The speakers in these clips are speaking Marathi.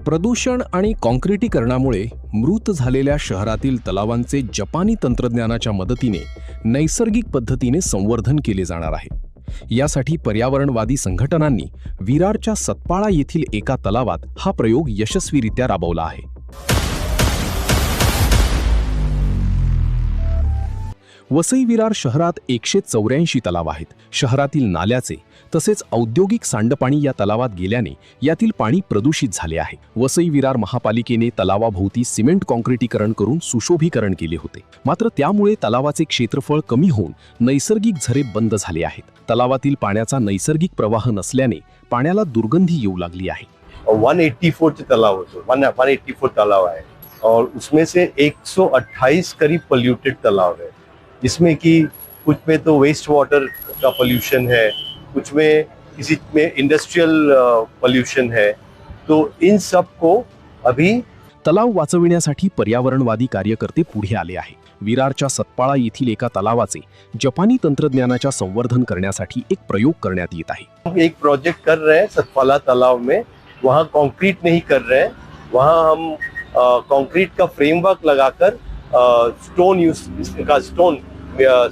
प्रदूषण आणि काँक्रिटीकरणामुळे मृत झालेल्या शहरातील तलावांचे जपानी तंत्रज्ञानाच्या मदतीने नैसर्गिक पद्धतीने संवर्धन केले जाणार आहे। यासाठी पर्यावरणवादी संघटनांनी विरारच्या सतपाळा येथील एका तलावात हा प्रयोग यशस्वीरित्या राबवला आहे। वसई विरार शहरात 184 तलाव आहेत। शहरातील नाल्याचे तसेच औद्योगिक सांडपाणी या तलावात गेल्याने यातील पाणी प्रदूषित झाले आहे। वसई विरार महापालिकेने तलावाभोवती सिमेंट काँक्रिटीकरण करून सुशोभीकरण केले होते, मात्र त्यामुळे तलावाचे क्षेत्रफळ कमी होऊन नैसर्गिक झरे बंद झाले आहेत। तलावातील पाण्याचा नैसर्गिक प्रवाह नसल्याने पाण्याला दुर्गंधी येऊ लागली आहे। 184 तालाब होते, 184 तालाब है और उसमें से 128 करीब पोल्यूटेड तालाब है, जिसमें कि कुछ में तो वेस्ट वाटर का पोल्यूशन है, कुछ में किसी में इंडस्ट्रियल पोल्यूशन है। तो इन सब को अभी तलाव वाचविण्यासाठी पर्यावरणवादी कार्यकर्ते पुढे आले आहे। विरारच्या सतपाळा येथील एका तलावाचे जपानी तंत्रज्ञानाच्या संवर्धन करण्यासाठी एक प्रयोग करण्यात येत आहे। हम एक प्रोजेक्ट कर रहे हैं सतपाला तालाब में। वहाँ कंक्रीट नहीं कर रहे हैं, वहाँ हम कंक्रीट का फ्रेमवर्क लगाकर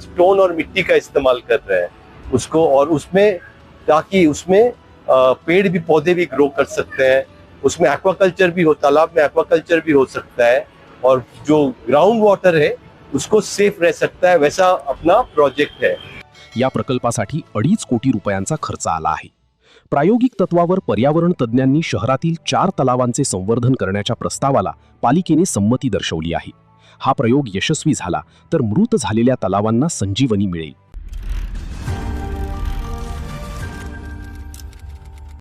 स्टोन और मिट्टी का इस्तेमाल कर रहे हैं उसको, और उसमें ताकि उसमें पेड़ भी पौधे भी ग्रो कर सकते हैं, उसमें एक्वाकल्चर भी हो, तालाब में एक्वाकल्चर भी हो सकता है और जो ग्राउंड वाटर है उसको सेफ रह सकता है, वैसा अपना प्रोजेक्ट है। या प्रकल्पासाठी 2.5 कोटी रुपयांचा खर्च आला आहे। प्रायोगिक तत्वावर पर्यावरण तज्ञांनी शहरातील 4 तलावांचे संवर्धन करण्याच्या प्रस्तावाला पालिकेने संमती दर्शवली आहे। हा प्रयोग यशस्वी झाला तर मृत झालेल्या तलावांना संजीवनी मिळेल।